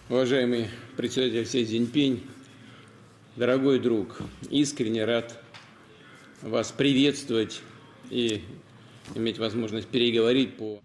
Уважаемый председатель Си Цзиньпинь, дорогой друг, искренне рад вас приветствовать и иметь возможность переговорить по...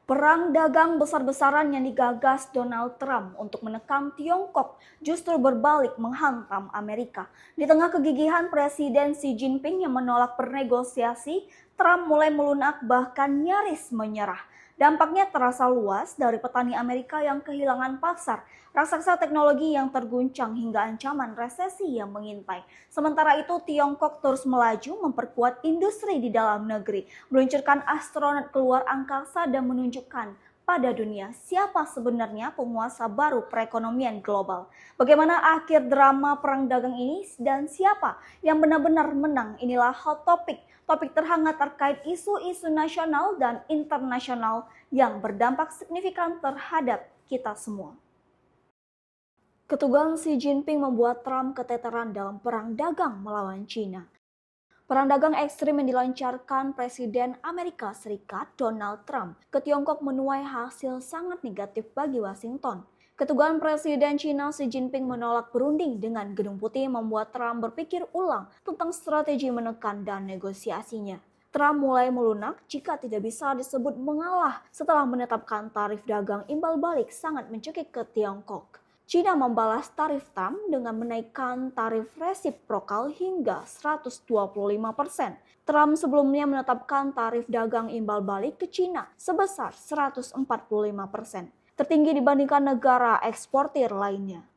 Perang dagang besar-besaran yang digagas Donald Trump untuk menekan Tiongkok justru berbalik menghantam Amerika. Di tengah kegigihan Presiden Xi Jinping yang menolak bernegosiasi, Trump mulai melunak bahkan nyaris menyerah. Dampaknya terasa luas dari petani Amerika yang kehilangan pasar, raksasa teknologi yang terguncang hingga ancaman resesi yang mengintai. Sementara itu Tiongkok terus melaju memperkuat industri di dalam negeri, meluncurkan astronot keluar angkasa dan menunjukkan pada dunia siapa sebenarnya penguasa baru perekonomian global. Bagaimana akhir drama perang dagang ini dan siapa yang benar-benar menang? Inilah hot topic. Topik terhangat terkait isu-isu nasional dan internasional yang berdampak signifikan terhadap kita semua. Ketegangan Xi Jinping membuat Trump keteteran dalam perang dagang melawan China. Perang dagang ekstrim yang dilancarkan Presiden Amerika Serikat Donald Trump ke Tiongkok menuai hasil sangat negatif bagi Washington. Ketegangan Presiden China Xi Jinping menolak berunding dengan Gedung Putih membuat Trump berpikir ulang tentang strategi menekan dan negosiasinya. Trump mulai melunak jika tidak bisa disebut mengalah setelah menetapkan tarif dagang imbal balik sangat mencekik ke Tiongkok. China membalas tarif Trump dengan menaikkan tarif resiprokal hingga 125%. Trump sebelumnya menetapkan tarif dagang imbal balik ke China sebesar 145%. Tertinggi dibandingkan negara eksportir lainnya.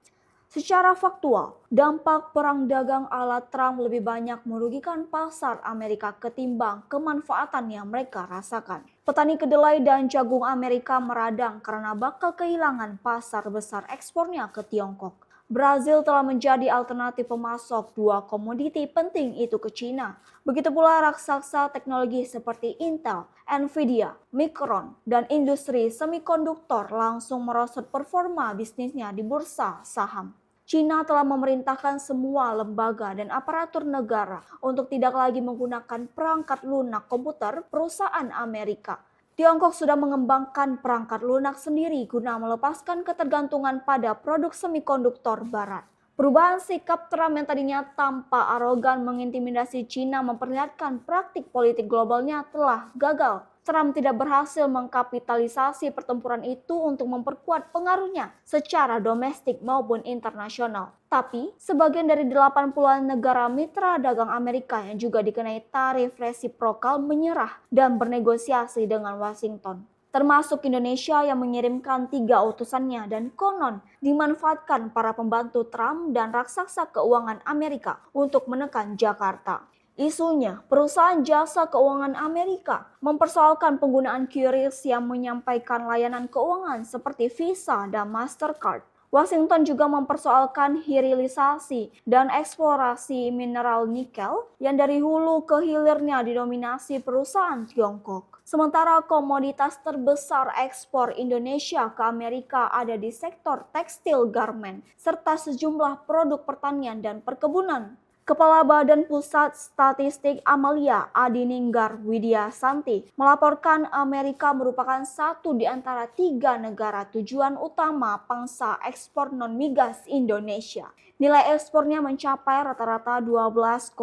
Secara faktual, dampak perang dagang ala Trump lebih banyak merugikan pasar Amerika ketimbang kemanfaatan yang mereka rasakan. Petani kedelai dan jagung Amerika meradang karena bakal kehilangan pasar besar ekspornya ke Tiongkok. Brazil telah menjadi alternatif pemasok dua komoditi penting itu ke China. Begitu pula raksasa teknologi seperti Intel, Nvidia, Micron, dan industri semikonduktor langsung merosot performa bisnisnya di bursa saham. China telah memerintahkan semua lembaga dan aparatur negara untuk tidak lagi menggunakan perangkat lunak komputer perusahaan Amerika. Tiongkok sudah mengembangkan perangkat lunak sendiri guna melepaskan ketergantungan pada produk semikonduktor barat. Perubahan sikap Trump yang tadinya tampak arogan mengintimidasi China memperlihatkan praktik politik globalnya telah gagal. Trump tidak berhasil mengkapitalisasi pertempuran itu untuk memperkuat pengaruhnya secara domestik maupun internasional. Tapi, sebagian dari 80-an negara mitra dagang Amerika yang juga dikenai tarif resiprokal menyerah dan bernegosiasi dengan Washington. Termasuk Indonesia yang mengirimkan 3 utusannya dan konon dimanfaatkan para pembantu Trump dan raksasa keuangan Amerika untuk menekan Jakarta. Isunya, perusahaan jasa keuangan Amerika mempersoalkan penggunaan QRIS yang menyampaikan layanan keuangan seperti Visa dan Mastercard. Washington juga mempersoalkan hilirisasi dan eksplorasi mineral nikel yang dari hulu ke hilirnya didominasi perusahaan Tiongkok. Sementara komoditas terbesar ekspor Indonesia ke Amerika ada di sektor tekstil garment serta sejumlah produk pertanian dan perkebunan. Kepala Badan Pusat Statistik Amalia Adininggar Widyasanti melaporkan Amerika merupakan satu di antara 3 negara tujuan utama pangsa ekspor non-migas Indonesia. Nilai ekspornya mencapai rata-rata 12,0%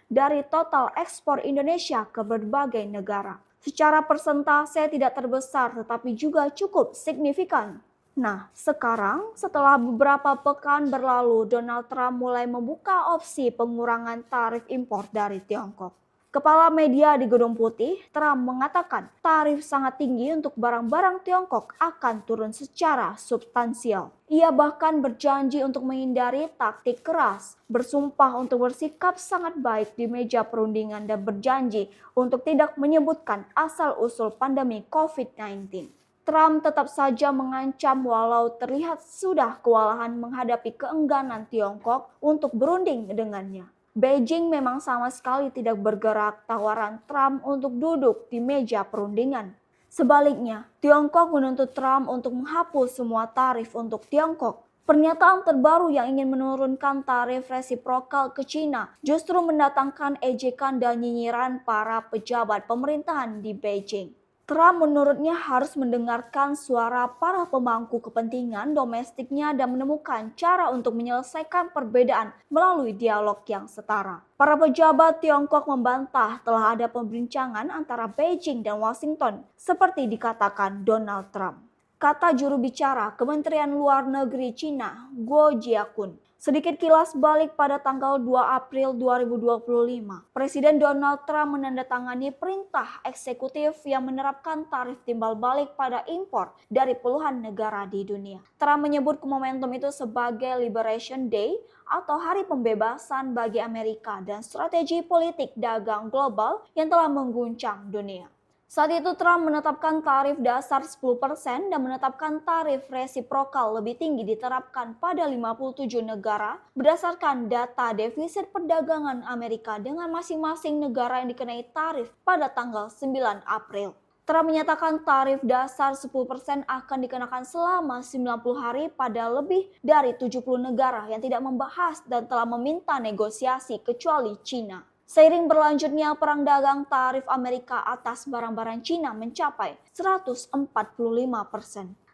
dari total ekspor Indonesia ke berbagai negara. Secara persentase tidak terbesar tetapi juga cukup signifikan. Nah, sekarang setelah beberapa pekan berlalu, Donald Trump mulai membuka opsi pengurangan tarif impor dari Tiongkok. Kepala media di Gedung Putih, Trump mengatakan tarif sangat tinggi untuk barang-barang Tiongkok akan turun secara substansial. Ia bahkan berjanji untuk menghindari taktik keras, bersumpah untuk bersikap sangat baik di meja perundingan dan berjanji untuk tidak menyebutkan asal-usul pandemi COVID-19. Trump tetap saja mengancam walau terlihat sudah kewalahan menghadapi keengganan Tiongkok untuk berunding dengannya. Beijing memang sama sekali tidak bergerak tawaran Trump untuk duduk di meja perundingan. Sebaliknya, Tiongkok menuntut Trump untuk menghapus semua tarif untuk Tiongkok. Pernyataan terbaru yang ingin menurunkan tarif resiprokal ke China justru mendatangkan ejekan dan nyinyiran para pejabat pemerintahan di Beijing. Trump menurutnya harus mendengarkan suara para pemangku kepentingan domestiknya dan menemukan cara untuk menyelesaikan perbedaan melalui dialog yang setara. Para pejabat Tiongkok membantah telah ada pembincangan antara Beijing dan Washington, seperti dikatakan Donald Trump. Kata juru bicara Kementerian Luar Negeri Cina, Guo Jiakun. Sedikit kilas balik pada tanggal 2 April 2025, Presiden Donald Trump menandatangani perintah eksekutif yang menerapkan tarif timbal balik pada impor dari puluhan negara di dunia. Trump menyebut momentum itu sebagai Liberation Day atau hari pembebasan bagi Amerika dan strategi politik dagang global yang telah mengguncang dunia. Saat itu Trump menetapkan tarif dasar 10% dan menetapkan tarif resiprokal lebih tinggi diterapkan pada 57 negara berdasarkan data defisit perdagangan Amerika dengan masing-masing negara yang dikenai tarif pada tanggal 9 April. Trump menyatakan tarif dasar 10% akan dikenakan selama 90 hari pada lebih dari 70 negara yang tidak membahas dan telah meminta negosiasi kecuali China. Seiring berlanjutnya perang dagang, tarif Amerika atas barang-barang Cina mencapai 145%.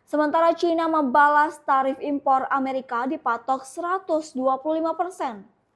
Sementara Cina membalas tarif impor Amerika dipatok 125%.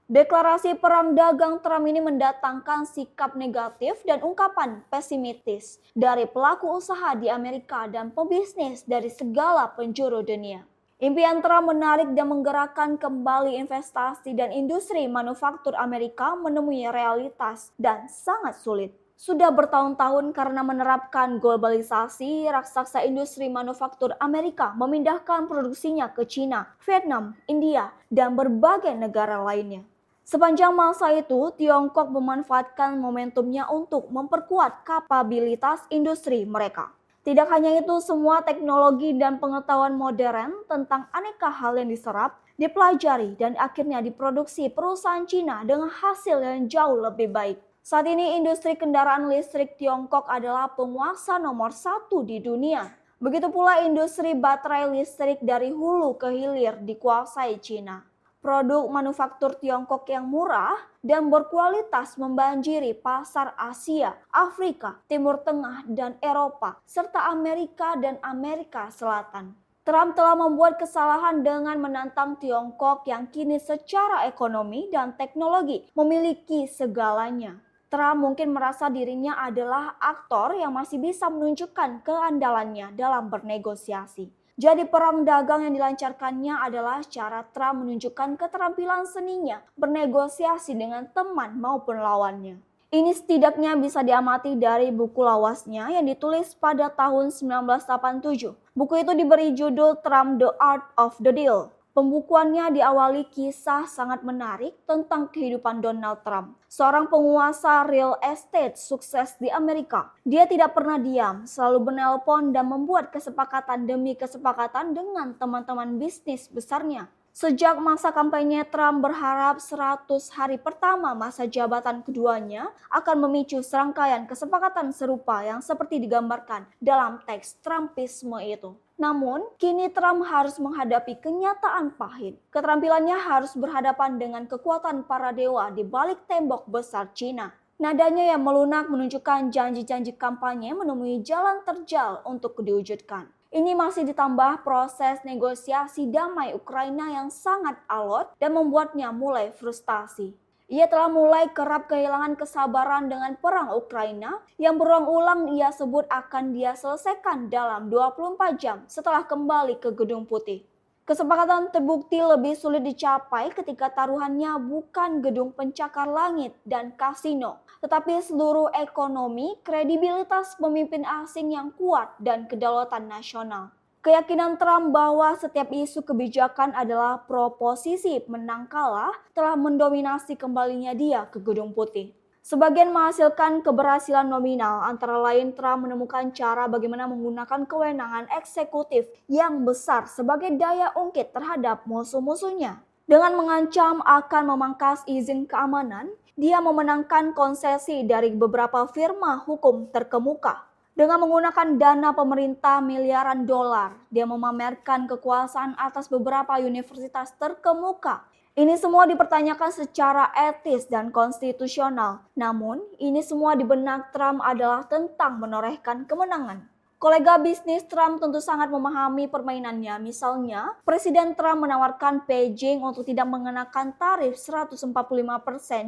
Deklarasi perang dagang Trump ini mendatangkan sikap negatif dan ungkapan pesimistis dari pelaku usaha di Amerika dan pebisnis dari segala penjuru dunia. Impian Trump menarik dan menggerakkan kembali investasi dan industri manufaktur Amerika menemui realitas dan sangat sulit. Sudah bertahun-tahun karena menerapkan globalisasi, raksasa industri manufaktur Amerika memindahkan produksinya ke China, Vietnam, India, dan berbagai negara lainnya. Sepanjang masa itu, Tiongkok memanfaatkan momentumnya untuk memperkuat kapabilitas industri mereka. Tidak hanya itu, semua teknologi dan pengetahuan modern tentang aneka hal yang diserap, dipelajari, dan akhirnya diproduksi perusahaan Cina dengan hasil yang jauh lebih baik. Saat ini industri kendaraan listrik Tiongkok adalah penguasa nomor 1 di dunia. Begitu pula industri baterai listrik dari hulu ke hilir dikuasai Cina. Produk manufaktur Tiongkok yang murah dan berkualitas membanjiri pasar Asia, Afrika, Timur Tengah, dan Eropa, serta Amerika dan Amerika Selatan. Trump telah membuat kesalahan dengan menantang Tiongkok yang kini secara ekonomi dan teknologi memiliki segalanya. Trump mungkin merasa dirinya adalah aktor yang masih bisa menunjukkan keandalannya dalam bernegosiasi. Jadi perang dagang yang dilancarkannya adalah cara Trump menunjukkan keterampilan seninya bernegosiasi dengan teman maupun lawannya. Ini setidaknya bisa diamati dari buku lawasnya yang ditulis pada tahun 1987. Buku itu diberi judul Trump The Art of the Deal. Pembukuannya diawali kisah sangat menarik tentang kehidupan Donald Trump, seorang penguasa real estate sukses di Amerika. Dia tidak pernah diam, selalu menelpon dan membuat kesepakatan demi kesepakatan dengan teman-teman bisnis besarnya. Sejak masa kampanye, Trump berharap 100 hari pertama masa jabatan keduanya akan memicu serangkaian kesepakatan serupa yang seperti digambarkan dalam teks Trumpisme itu. Namun, kini Trump harus menghadapi kenyataan pahit. Keterampilannya harus berhadapan dengan kekuatan para dewa di balik tembok besar Cina. Nadanya yang melunak menunjukkan janji-janji kampanye menemui jalan terjal untuk diwujudkan. Ini masih ditambah proses negosiasi damai Ukraina yang sangat alot dan membuatnya mulai frustasi. Ia telah mulai kerap kehilangan kesabaran dengan perang Ukraina yang berulang-ulang ia sebut akan dia selesaikan dalam 24 jam setelah kembali ke Gedung Putih. Kesepakatan terbukti lebih sulit dicapai ketika taruhannya bukan gedung pencakar langit dan kasino, tetapi seluruh ekonomi, kredibilitas pemimpin asing yang kuat, dan kedaulatan nasional. Keyakinan Trump bahwa setiap isu kebijakan adalah proposisi menang kalah telah mendominasi kembalinya dia ke Gedung Putih. Sebagian menghasilkan keberhasilan nominal, antara lain Trump menemukan cara bagaimana menggunakan kewenangan eksekutif yang besar sebagai daya ungkit terhadap musuh-musuhnya. Dengan mengancam akan memangkas izin keamanan, dia memenangkan konsesi dari beberapa firma hukum terkemuka. Dengan menggunakan dana pemerintah miliaran dolar, dia memamerkan kekuasaan atas beberapa universitas terkemuka. Ini semua dipertanyakan secara etis dan konstitusional. Namun, ini semua di benak Trump adalah tentang menorehkan kemenangan. Kolega bisnis Trump tentu sangat memahami permainannya. Misalnya, Presiden Trump menawarkan Beijing untuk tidak mengenakan tarif 145%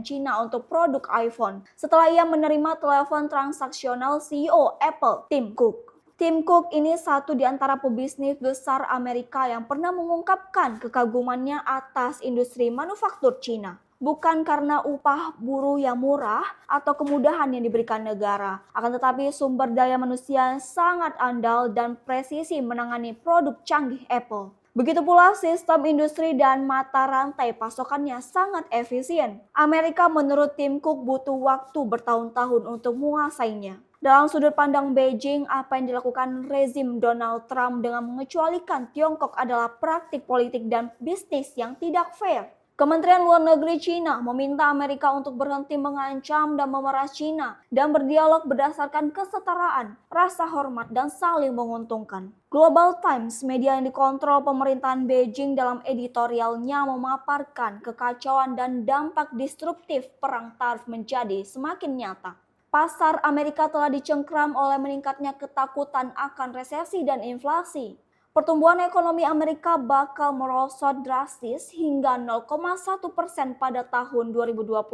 Cina untuk produk iPhone setelah ia menerima telepon transaksional CEO Apple, Tim Cook. Tim Cook ini satu di antara pebisnis besar Amerika yang pernah mengungkapkan kekagumannya atas industri manufaktur Cina. Bukan karena upah buruh yang murah atau kemudahan yang diberikan negara, akan tetapi sumber daya manusia yang sangat andal dan presisi menangani produk canggih Apple. Begitu pula sistem industri dan mata rantai pasokannya sangat efisien. Amerika menurut Tim Cook butuh waktu bertahun-tahun untuk menguasainya. Dalam sudut pandang Beijing, apa yang dilakukan rezim Donald Trump dengan mengecualikan Tiongkok adalah praktik politik dan bisnis yang tidak fair. Kementerian Luar Negeri Cina meminta Amerika untuk berhenti mengancam dan memeras Cina dan berdialog berdasarkan kesetaraan, rasa hormat, dan saling menguntungkan. Global Times, media yang dikontrol pemerintahan Beijing, dalam editorialnya memaparkan kekacauan dan dampak destruktif perang tarif menjadi semakin nyata. Pasar Amerika telah dicengkram oleh meningkatnya ketakutan akan resesi dan inflasi. Pertumbuhan ekonomi Amerika bakal merosot drastis hingga 0,1% pada tahun 2025.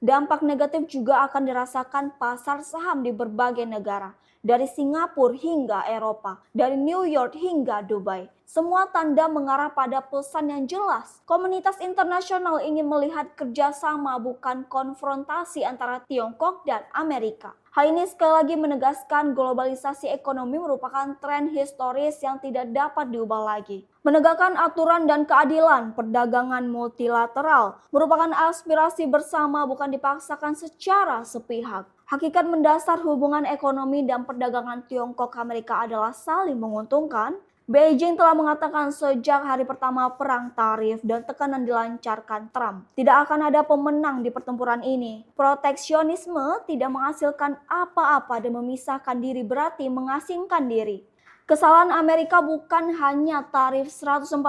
Dampak negatif juga akan dirasakan pasar saham di berbagai negara, dari Singapura hingga Eropa, dari New York hingga Dubai. Semua tanda mengarah pada pesan yang jelas. Komunitas internasional ingin melihat kerjasama, bukan konfrontasi antara Tiongkok dan Amerika. Hal ini sekali lagi menegaskan globalisasi ekonomi merupakan tren historis yang tidak dapat diubah lagi. Menegakkan aturan dan keadilan perdagangan multilateral merupakan aspirasi bersama, bukan dipaksakan secara sepihak. Hakikat mendasar hubungan ekonomi dan perdagangan Tiongkok-Amerika adalah saling menguntungkan. Beijing telah mengatakan sejak hari pertama perang tarif dan tekanan dilancarkan Trump, tidak akan ada pemenang di pertempuran ini. Proteksionisme tidak menghasilkan apa-apa dan memisahkan diri berarti mengasingkan diri. Kesalahan Amerika bukan hanya tarif 145%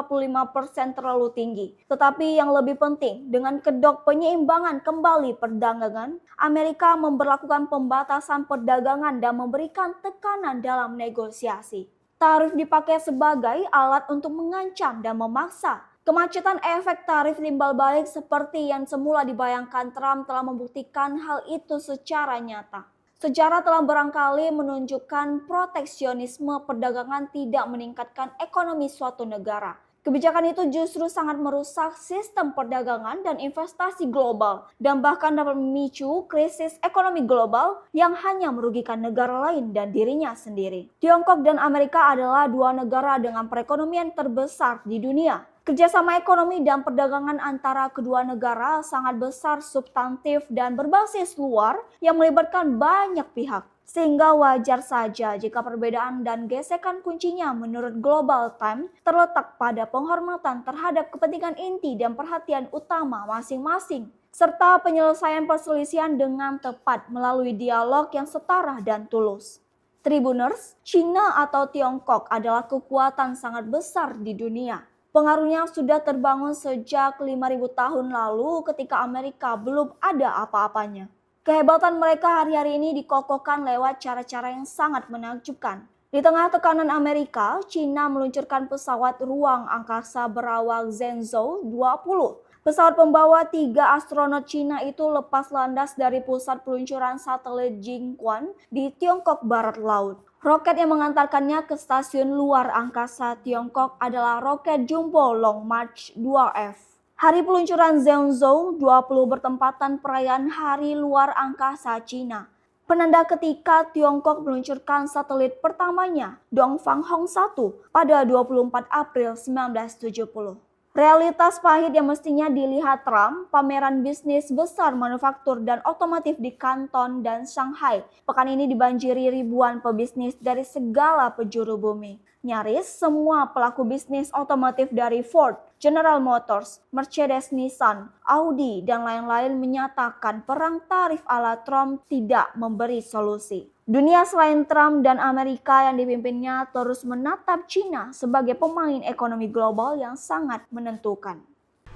terlalu tinggi, tetapi yang lebih penting, dengan kedok penyeimbangan kembali perdagangan, Amerika memberlakukan pembatasan perdagangan dan memberikan tekanan dalam negosiasi. Tarif dipakai sebagai alat untuk mengancam dan memaksa. Kemacetan efek tarif timbal balik seperti yang semula dibayangkan Trump telah membuktikan hal itu secara nyata. Sejarah telah barangkali menunjukkan proteksionisme perdagangan tidak meningkatkan ekonomi suatu negara. Kebijakan itu justru sangat merusak sistem perdagangan dan investasi global dan bahkan dapat memicu krisis ekonomi global yang hanya merugikan negara lain dan dirinya sendiri. Tiongkok dan Amerika adalah dua negara dengan perekonomian terbesar di dunia. Kerjasama ekonomi dan perdagangan antara kedua negara sangat besar, substantif, dan berbasis luar yang melibatkan banyak pihak. Sehingga wajar saja jika perbedaan dan gesekan kuncinya menurut Global Times terletak pada penghormatan terhadap kepentingan inti dan perhatian utama masing-masing, serta penyelesaian perselisihan dengan tepat melalui dialog yang setara dan tulus. Tribuners, Cina atau Tiongkok adalah kekuatan sangat besar di dunia. Pengaruhnya sudah terbangun sejak 5.000 tahun lalu ketika Amerika belum ada apa-apanya. Kehebatan mereka hari-hari ini dikokohkan lewat cara-cara yang sangat menakjubkan. Di tengah tekanan Amerika, Cina meluncurkan pesawat ruang angkasa berawak Zhenzhou 20. Pesawat pembawa 3 astronot Cina itu lepas landas dari pusat peluncuran satelit Jiuquan di Tiongkok Barat Laut. Roket yang mengantarkannya ke stasiun luar angkasa Tiongkok adalah roket Jumbo Long March 2F. Hari peluncuran Zhenzhou 20 bertempatan perayaan Hari Luar Angkasa Cina. Penanda ketika Tiongkok meluncurkan satelit pertamanya, Dongfang Hong 1, pada 24 April 1970. Realitas pahit yang mestinya dilihat Trump, pameran bisnis besar manufaktur dan otomotif di Kanton dan Shanghai pekan ini dibanjiri ribuan pebisnis dari segala penjuru bumi. Nyaris semua pelaku bisnis otomotif dari Ford, General Motors, Mercedes-Nissan, Audi, dan lain-lain menyatakan perang tarif ala Trump tidak memberi solusi. Dunia selain Trump dan Amerika yang dipimpinnya terus menatap China sebagai pemain ekonomi global yang sangat menentukan.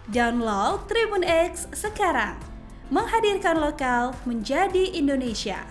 Download Tribun X sekarang. Menghadirkan lokal menjadi Indonesia.